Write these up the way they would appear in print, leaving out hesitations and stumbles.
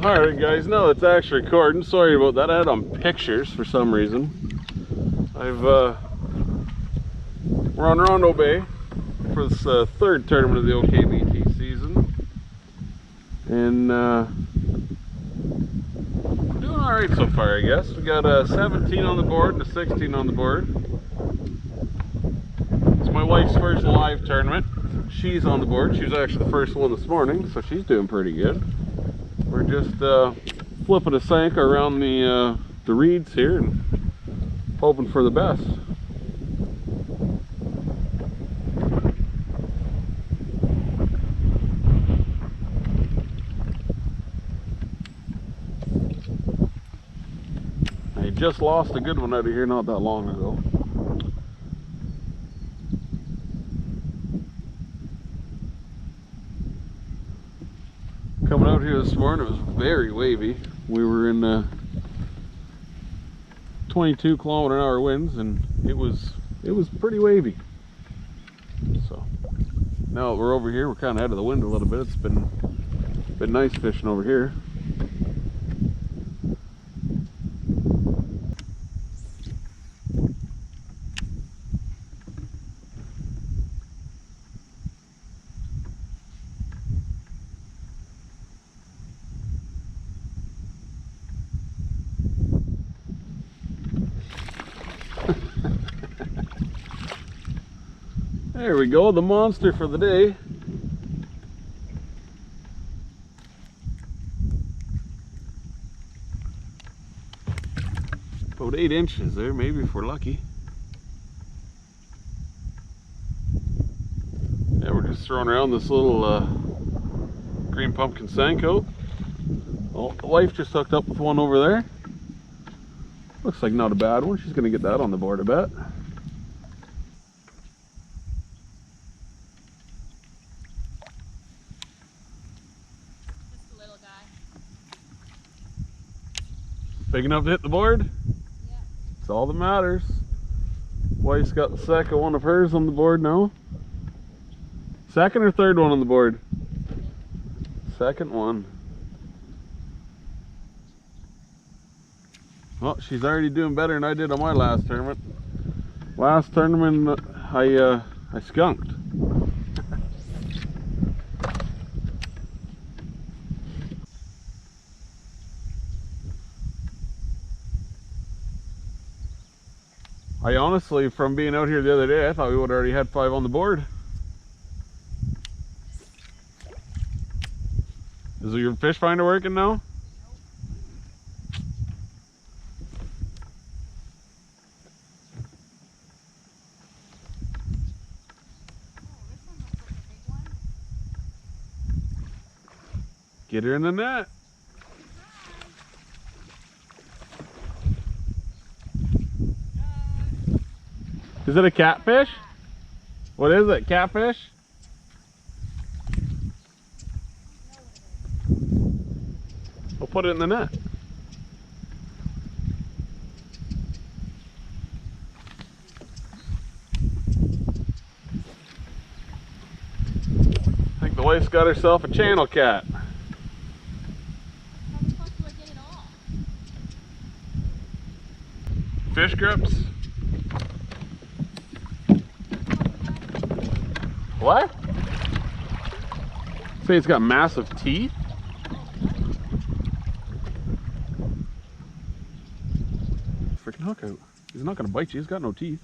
Alright guys, now it's actually recording. Sorry about that. I had on pictures for some reason. We're on Rondeau Bay for this third tournament of the OKBT season. And doing alright so far, I guess. We got a 17 on the board and a 16 on the board. It's my wife's first live tournament. She's on the board. She was actually the first one this morning, so she's doing pretty good. We're just flipping a Sanka around the reeds here and hoping for the best. I just lost a good one out of here not that long ago. Coming out here this morning, it was very wavy. We were in 22 km/h winds, and it was pretty wavy. So now that we're over here, we're kind of out of the wind a little bit. It's been nice fishing over here. There we go, the monster for the day. About 8 inches there, maybe if we're lucky. Yeah, we're just throwing around this little green pumpkin Sanko. Oh, the wife just hooked up with one over there. Looks like not a bad one. She's gonna get that on the board, I bet. Big enough to hit the board? Yeah. It's all that matters. Wife's got the second one of hers on the board now. Second or third one on the board? Second one. Well, she's already doing better than I did on my last tournament. Last tournament, I skunked. I honestly, from being out here the other day, I thought we would have already had 5 on the board. Is your fish finder working now? Get her in the net. Is it a catfish? What is it? Catfish? We'll put it in the net. I think the wife's got herself a channel cat. How the fuck do I get it off? Fish grips. What? Say it's got massive teeth? Freaking hook out. He's not gonna bite you, he's got no teeth.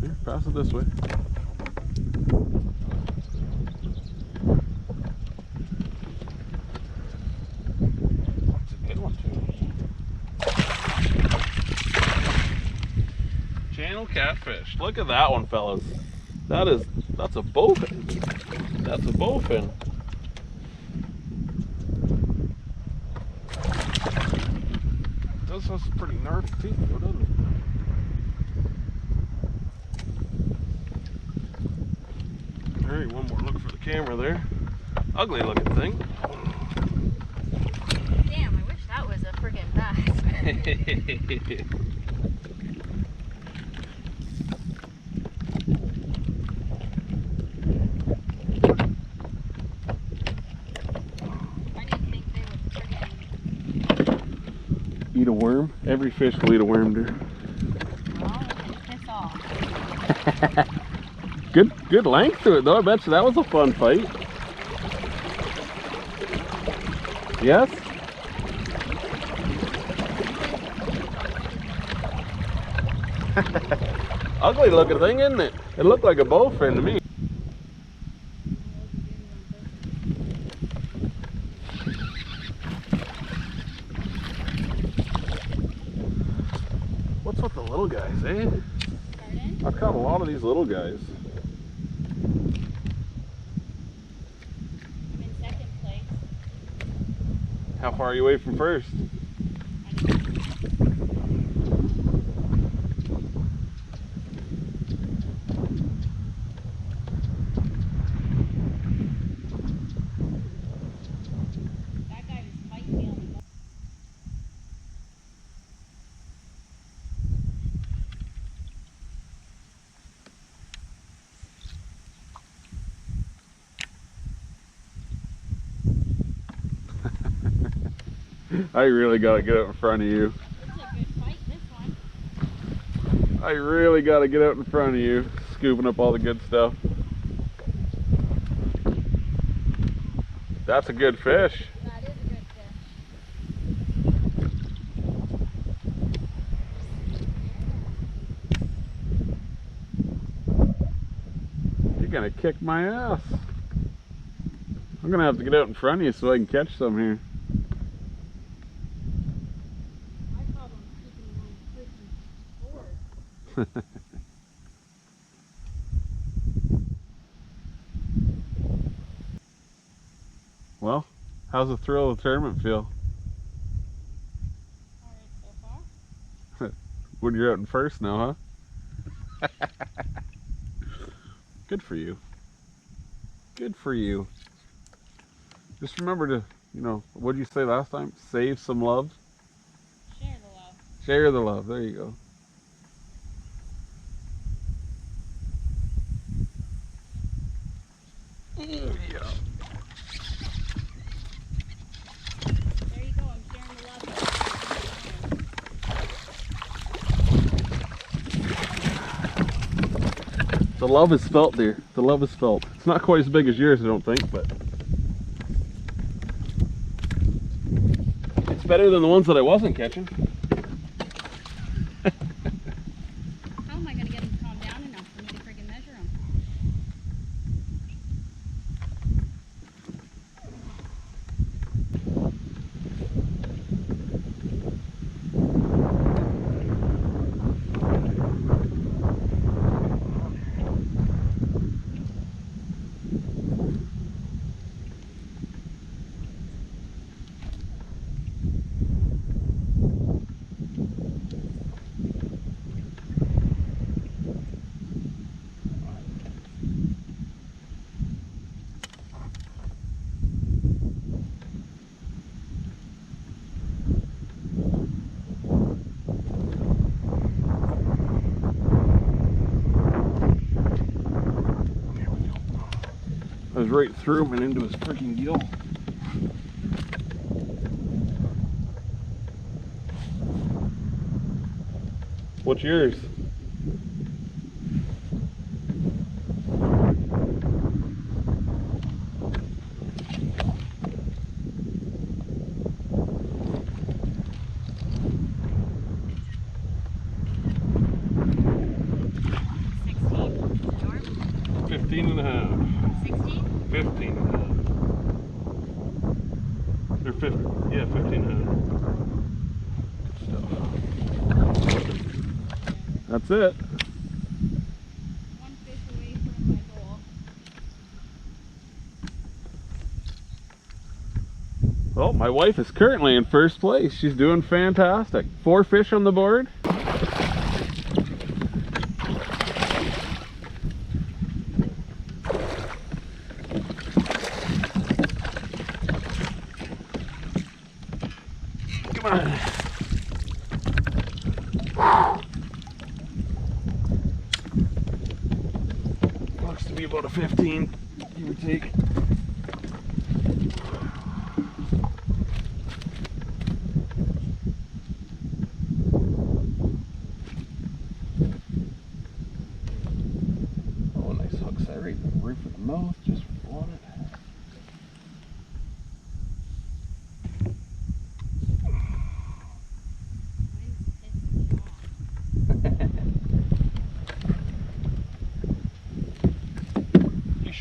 Here, pass it this way. It's a good one too. Channel catfish. Look at that one, fellas. That's a bowfin. That's a bowfin. This has some pretty gnarly teeth, though, doesn't it? Alright, one more look for the camera there. Ugly looking thing. Damn, I wish that was a friggin' bass. Eat a worm? Every fish will eat a worm, dear. Oh, piss off. Good length to it though. I bet you that was a fun fight. Yes? Ugly looking thing, isn't it? It looked like a bowfin to me. What's with the little guys, eh? Pardon? I've caught a lot of these little guys. I'm in second place. How far are you away from first? That guy was fighting me on the boat. I really gotta get out in front of you. It's a good fight, this one. I really gotta get out in front of you, scooping up all the good stuff. That's a good fish. That is a good fish. You're gonna kick my ass. I'm gonna have to get out in front of you so I can catch some here. I call them keeping my freaking board. Well, how's the thrill of the tournament feel? Alright, so far. When you're out in first now, huh? Good for you. Good for you. Just remember to, you know, what did you say last time? Save some love. Share the love. Share the love. There you go. Yeah. There you go, I'm sharing the love. The love is felt, dear. The love is felt. It's not quite as big as yours, I don't think, but it's better than the ones that I wasn't catching. How am I going to get him to calm down enough for me to friggin' measure him? I was right through him and into his freaking gill. What's yours? Norm? 15 and a half. 16? 15 and a half. Or 50. Yeah, 15 and a half. Good stuff. That's it. One fish away from my goal. Well, my wife is currently in first place. She's doing fantastic. 4 fish on the board. Come on. Looks to be about a 15, give or take.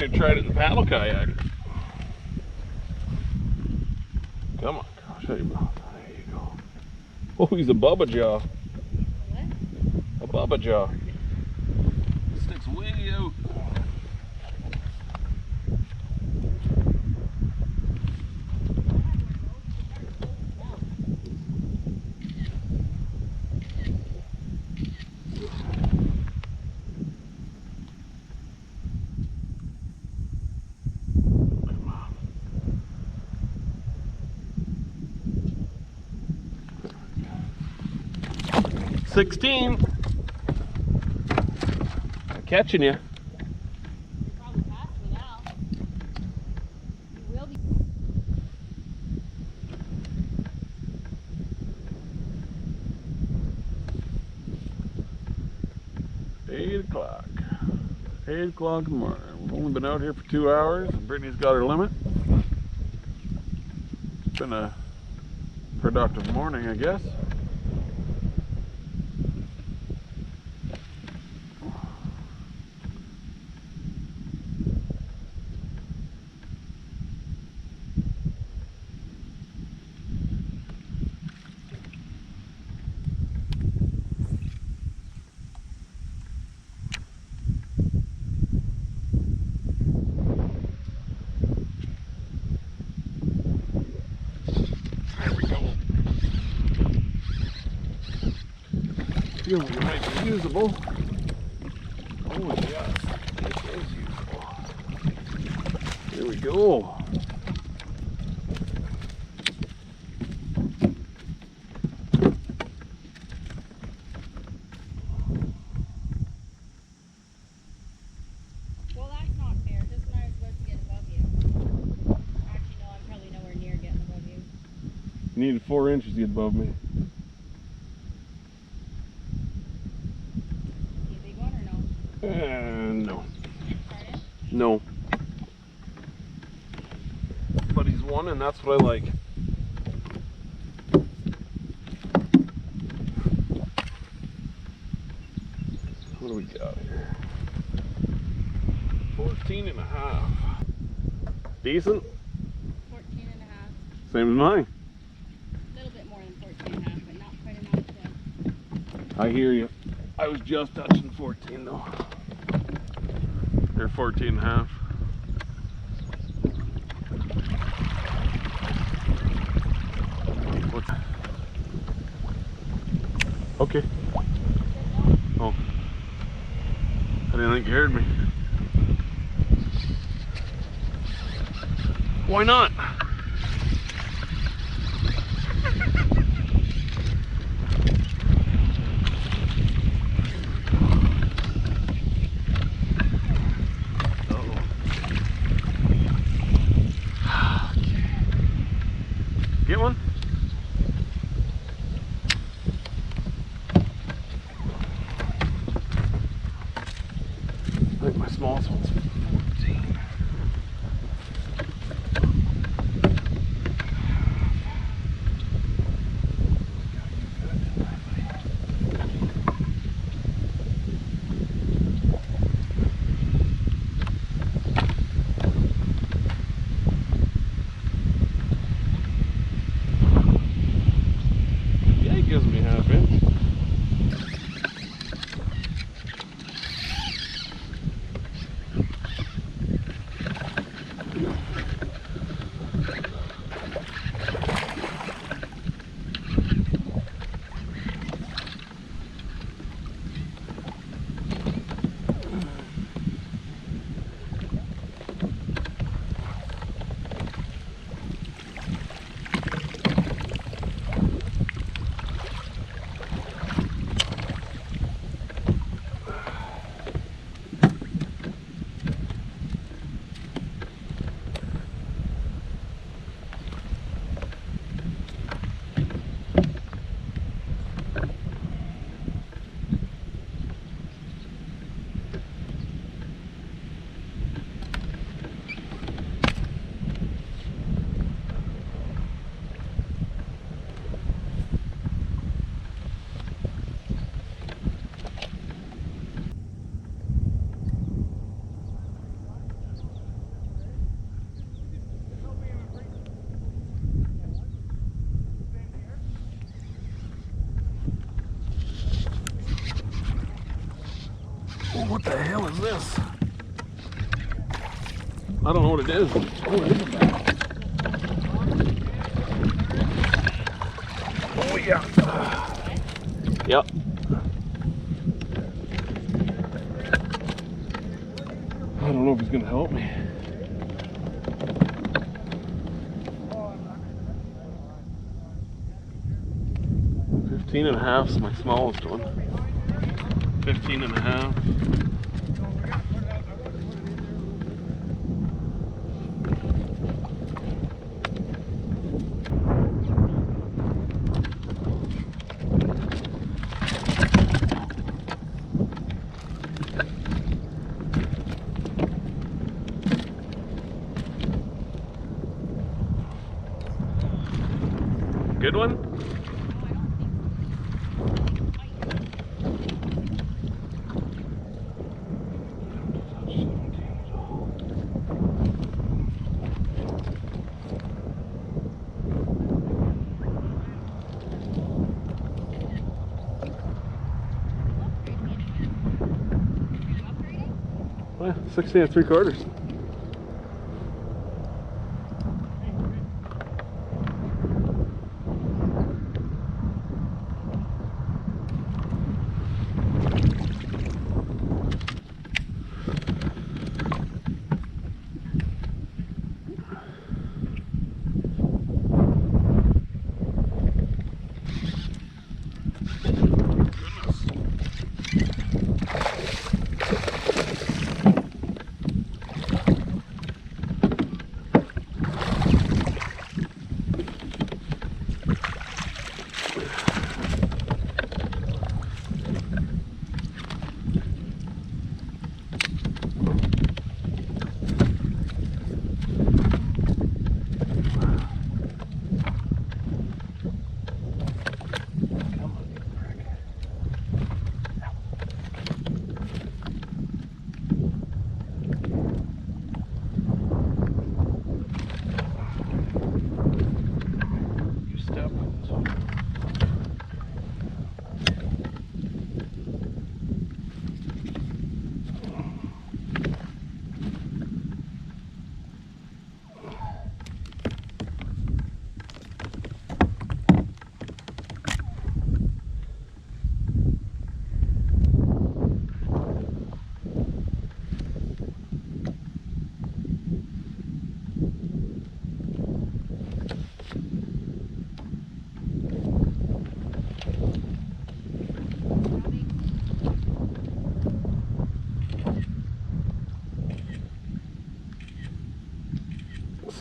should have tried it in the paddle kayak. Come on, girl, shut your mouth. There you go. Oh, he's a bubba jaw. What? A bubba jaw. Sticks way out. Come on. 16. I'm catching you. You're probably past me now. You will be. 8 o'clock. 8 o'clock in the morning. We've only been out here for 2 hours and Brittany's got her limit. It's been a productive morning, I guess. Feel like it might be usable. Oh yes, it is usable. Here we go. Well, that's not fair. Just when I was supposed to get above you. Actually, no, I'm probably nowhere near getting above you. You needed 4 inches to get above me. You a big one or no? No. Pardon? No. But he's won and that's what I like. What do we got here? 14 and a half. Decent? 14 and a half. Same as mine. A little bit more than 14 and a half, but not quite enough to... I hear you. I was just touching 14 though. You're 14 and a half. What's... Okay. Oh. I didn't think you heard me. Why not? Get one? I think my smallest one's 14. Yeah, he gives me half inch. What the hell is this? I don't know what it is. Oh, it is a bat. Oh yeah. Yep. I don't know if he's gonna help me. $15 and a half is my smallest one. 15 and a half. Good one? Well, 16 3/4.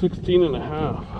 $16 and a half.